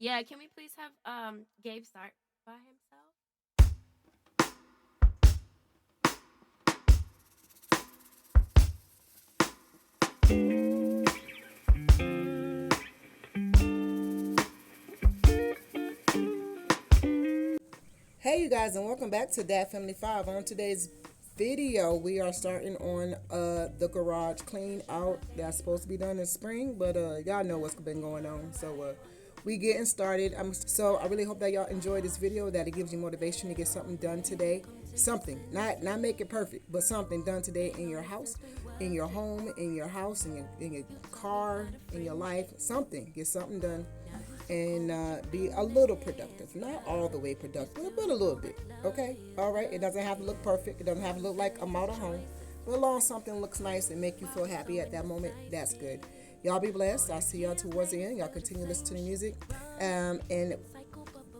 Yeah, can we please have Gabe start by himself? Hey you guys, and welcome back to DAT Family 5. On today's video, we are starting on the garage clean out that's supposed to be done in spring, but y'all know what's been going on, so we getting started. So I really hope that y'all enjoy this video, that it gives you motivation to get something done today. Something, not make it perfect, but something done today in your house, in your home, in your house, in your car, in your life. Something, get something done and be a little productive. Not all the way productive, but a little bit. Okay? All right? It doesn't have to look perfect. It doesn't have to look like a model home. But as long as something looks nice and make you feel happy at that moment, that's good. Y'all be blessed. I'll see y'all towards the end. Y'all continue to listen to the music. And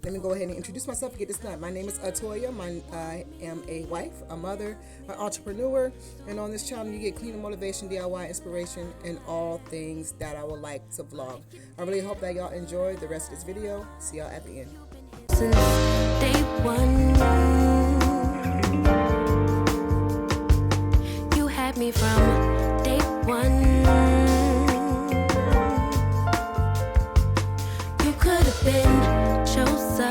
let me go ahead and introduce myself and get this done. My name is Atoya. I am a wife, a mother, an entrepreneur, and on this channel you get cleaning motivation, DIY inspiration, and all things that I would like to vlog. I really hope that y'all enjoy the rest of this video. See y'all at the end. Since day one, you had me from day one. You could have been chosen.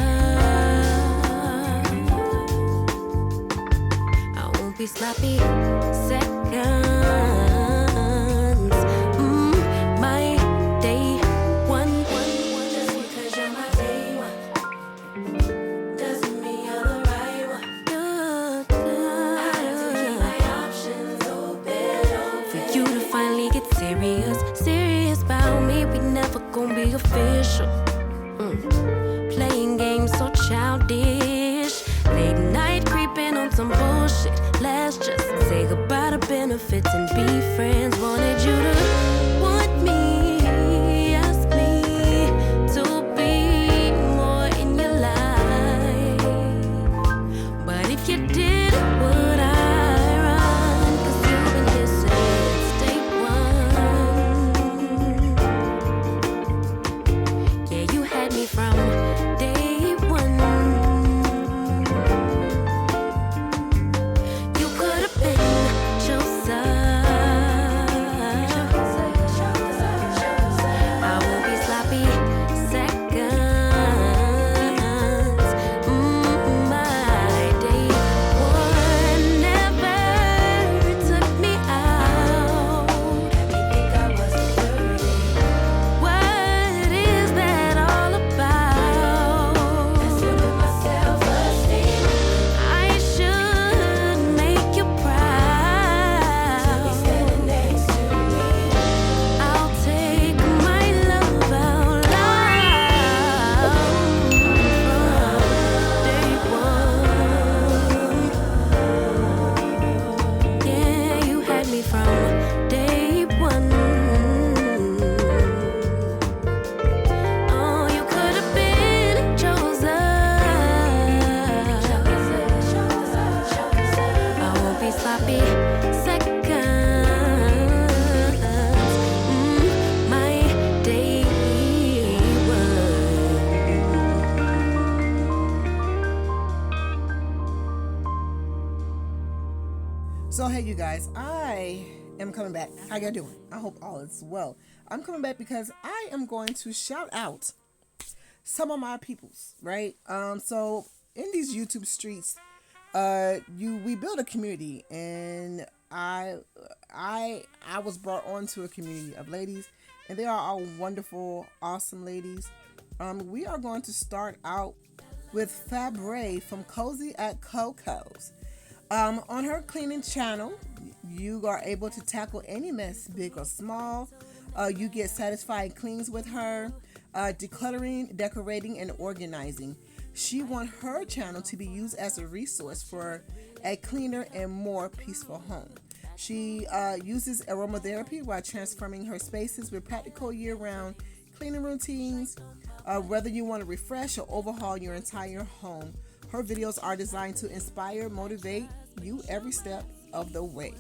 I won't be sloppy seconds. My day one. Just because you're my day one doesn't mean you're the right one. I like to keep my options open. For you to finally get serious about me, we never gonna be official. Playing games so childish, late night creeping on some bullshit. Let's just say goodbye to benefits and be friends. Wanted you to want me, ask me to be more in your life. But if you did, would I run? 'Cause you've been here since day one. Yeah, you had me from day one. You could have been chosen. I won't be sloppy seconds. My day one never took me out. Had me think I wasn't worthy. What is that all about? Messing with my self-esteem. I should make you proud. Be standing next to me. I'll take my love out loud from day one. Yeah, you had me from day one. Oh, you could have been chosen. I won't be sloppy seconds. My day one. So hey you guys, I am coming back. How y'all doing? I hope all is well. I'm coming back because I am going to shout out some of my peoples, right? So in these YouTube streets, we build a community, and I was brought onto a community of ladies, and they are all wonderful, awesome ladies. We are going to start out with Fabre from Cozy at Coco's. On her cleaning channel, you are able to tackle any mess, big or small. You get satisfying cleans with her, decluttering, decorating, and organizing. She wants her channel to be used as a resource for a cleaner and more peaceful home. She uses aromatherapy while transforming her spaces with practical year-round cleaning routines. Whether you want to refresh or overhaul your entire home, her videos are designed to inspire, motivate you every step of the way.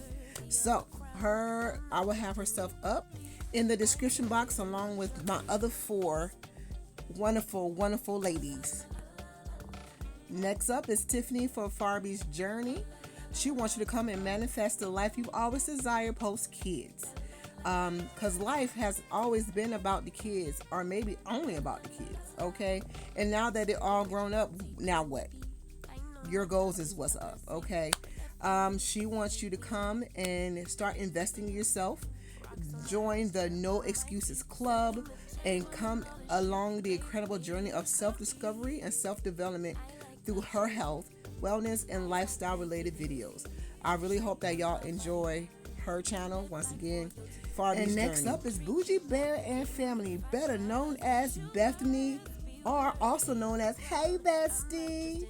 So I will have her stuff up in the description box along with my other 4 wonderful, wonderful ladies. Next up is Tiffany for Farby's Journey. She wants you to come and manifest the life you've always desired post kids. Because life has always been about the kids, or maybe only about the kids, okay? And now that they're all grown up, now what? Your goals is what's up, okay? She wants you to come and start investing in yourself. Join the No Excuses Club and come along the incredible journey of self-discovery and self-development through her health, wellness, and lifestyle-related videos. I really hope that y'all enjoy her channel. Once again, Farby's And next Journey. Up is Bougie Bear and Family, better known as Bethany, or also known as Hey Bestie.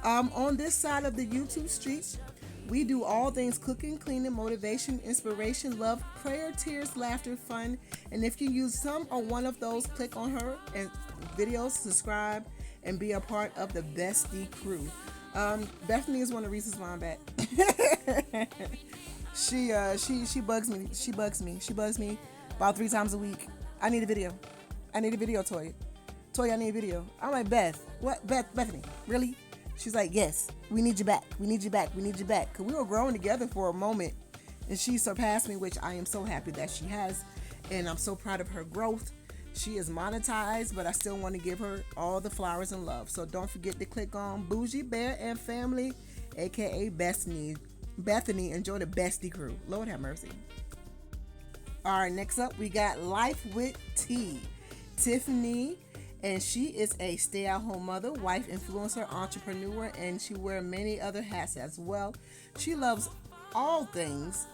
On this side of the YouTube streets, we do all things cooking, cleaning, motivation, inspiration, love, prayer, tears, laughter, fun. And if you use some or one of those, click on her and videos, subscribe, and be a part of the Bestie crew. Bethany is one of the reasons why I'm back. She bugs me. She bugs me about 3 times a week. I need a video, Toya. I need a video. I'm like, Beth, what? Bethany, really? She's like, yes, we need you back. Because we were growing together for a moment, and she surpassed me, which I am so happy that she has, and I'm so proud of her growth. She is monetized, but I still want to give her all the flowers and love. So don't forget to click on Bougie Bear and Family, aka Bethany. Enjoy the Bestie crew. Lord have mercy. All right, next up we got Life with T. Tiffany, and she is a stay-at-home mother, wife, influencer, entrepreneur, and she wears many other hats as well. She loves all things,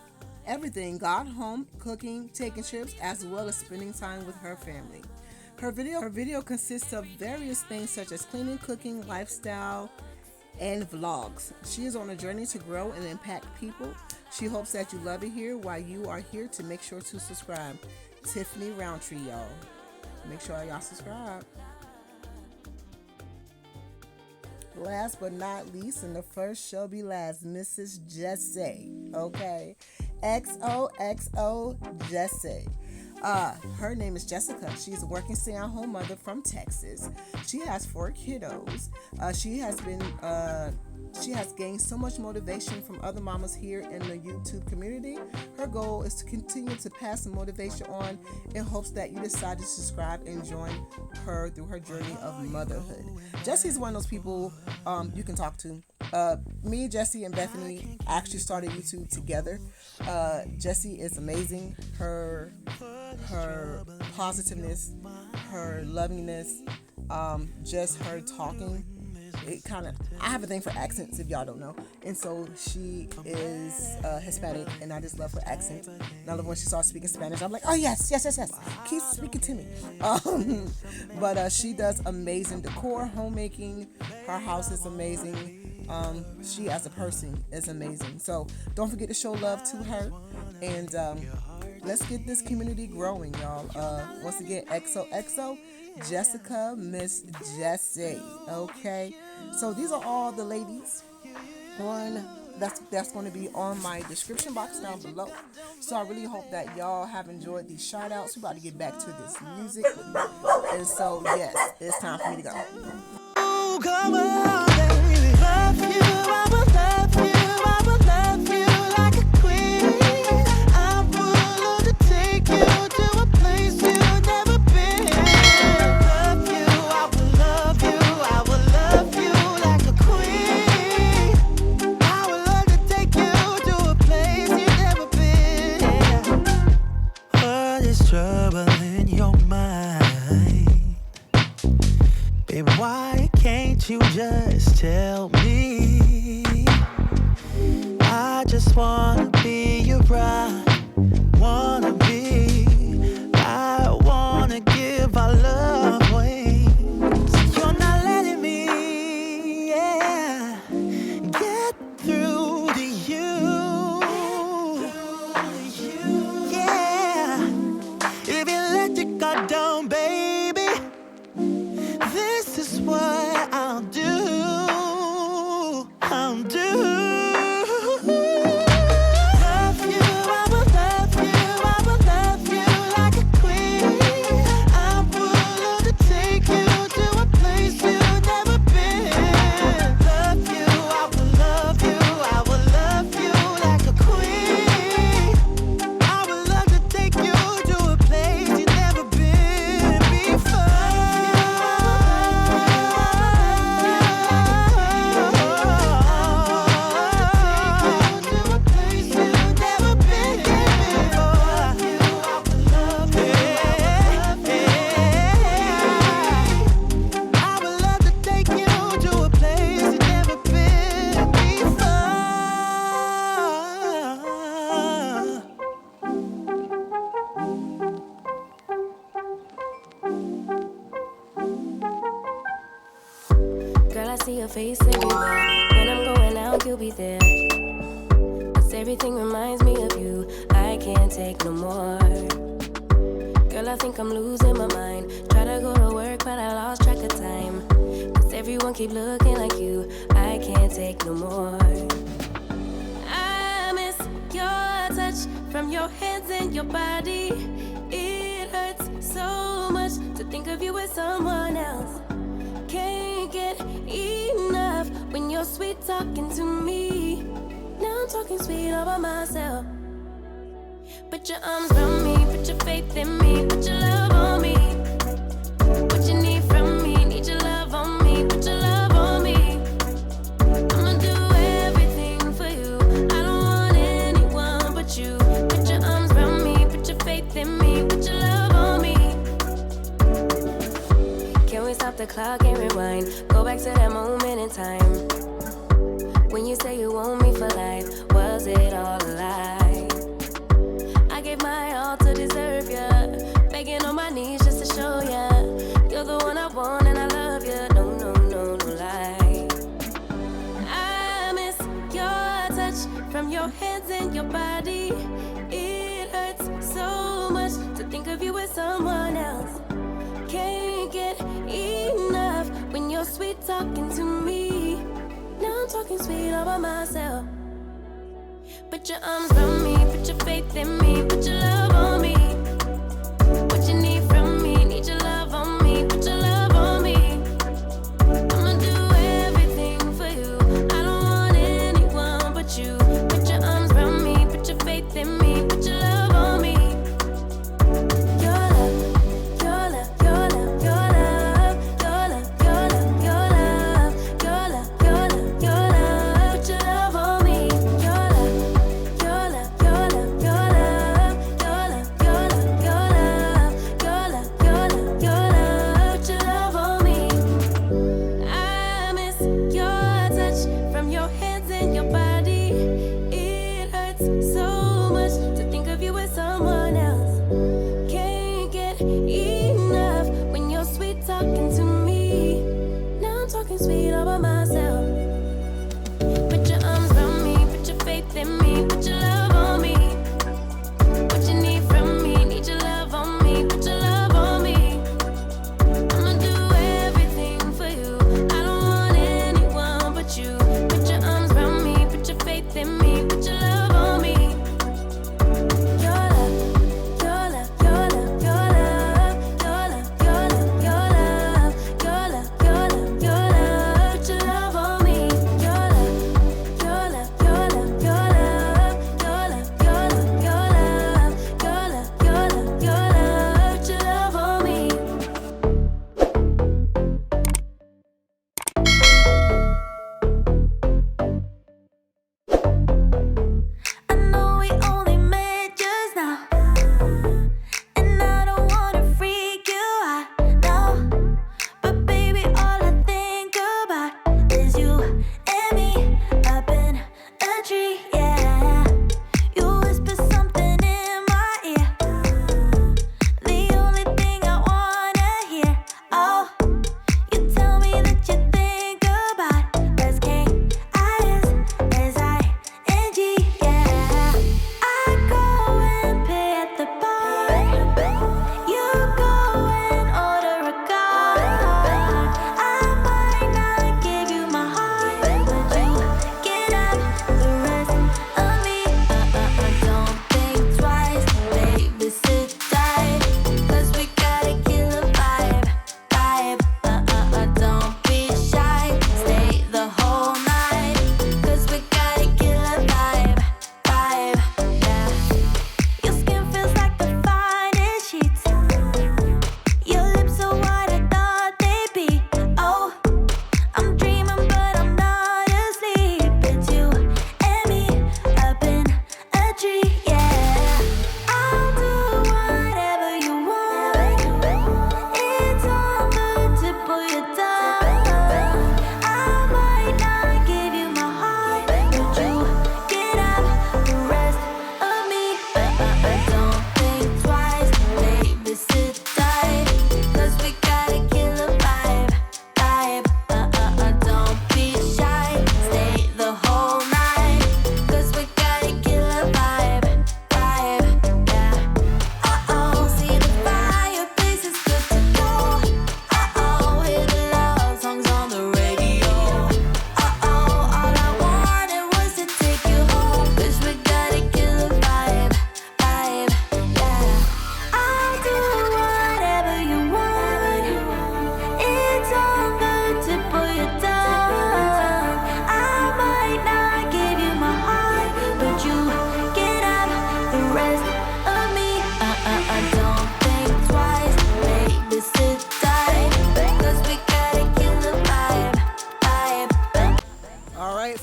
everything, God, home, cooking, taking trips, as well as spending time with her family. Her video consists of various things such as cleaning, cooking, lifestyle, and vlogs. She is on a journey to grow and impact people. She hopes that you love it here. While you are here, to make sure to subscribe. Tiffany Roundtree, y'all. Make sure y'all subscribe. Last but not least, and the first shall be last, Mrs. Jessie. Okay, XOXO Jessie. Her name is Jessica. She's a working stay-at-home mother from Texas. She has 4 kiddos. She has gained so much motivation from other mamas here in the YouTube community. Her goal is to continue to pass the motivation on in hopes that you decide to subscribe and join her through her journey of motherhood. Jessie's one of those people you can talk to. Me, Jessie, and Bethany actually started YouTube together. Jessie is amazing. Her positiveness, her lovingness, just her talking. I have a thing for accents, if y'all don't know. And so she is Hispanic, and I just love her accent. And I love when she starts speaking Spanish. I'm like, oh, yes. Keep speaking to me. But she does amazing decor, homemaking. Her house is amazing. She as a person is amazing. So don't forget to show love to her. And let's get this community growing, y'all. Once again, XOXO Jessica, Miss Jessie. Okay, so these are all the ladies that's going to be on my description box down below. So I really hope that y'all have enjoyed these shout outs. We're about to get back to this music, and so yes, it's time for me to go. Oh, come on, baby. Love you, I will love you, I will love you like a queen. I would love to take you to a place you've never been. Love you, I will love you, I will love you like a queen. I would love to take you to a place you've never been. What is trouble in your mind? Baby, why can't you just tell me? I just wanna be your bride, wanna be. I wanna give our love away. You're not letting me, yeah, get through to you. Yeah, if you let your guard down, baby, this is what I'll do. I'll do. Love you, I will see your face everywhere. When I'm going out, you'll be there. 'Cause everything reminds me of you. I can't take no more. Girl, I think I'm losing my mind. Try to go to work, but I lost track of time. 'Cause everyone keep looking like you. I can't take no more. I miss your touch from your hands and your body. It hurts so much to think of you as someone else. Can't get enough when you're sweet talking to me. Now I'm talking sweet all by myself. Put your arms around me, put your faith in me, put your love on me. What you need from me, need your love on me, put your love on me. I'ma do everything for you. I don't want anyone but you. Put your arms around me, put your faith in me, put your love on me. Can we stop the clock and rewind? Go back to that moment in time when you say you want me for life. Was it all a lie? I gave my all to deserve ya, begging on my knees just to show ya you're the one I want and I love ya. No, no, no, no lie. I miss your touch from your hands and your body. It hurts so much to think of you as someone else. Can't get enough when you're sweet talking to me. Now I'm talking sweet all by myself. Put your arms around me, put your faith in me, put your love on me. What you need from me, need your love on me, put your love on me. I'ma do everything for you. I don't want anyone but you. Put your arms around me, put your faith in me, put your love on me. Your love, your love, your love, your love, your love, your love, your love, your love, your love, your love. Put your love on me. Your love, your love, your love, your love, your love, your love, your love.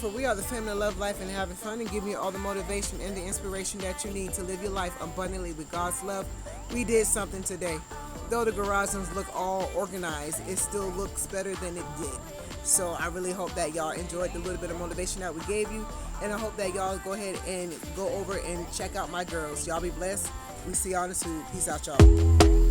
for we are the family that love life and having fun and giving you all the motivation and the inspiration that you need to live your life abundantly with God's love. We did something today. Though the garage rooms look all organized, it still looks better than it did. So I really hope that y'all enjoyed the little bit of motivation that we gave you. And I hope that y'all go ahead and go over and check out my girls. Y'all be blessed. We see y'all in the suit. Peace out, y'all.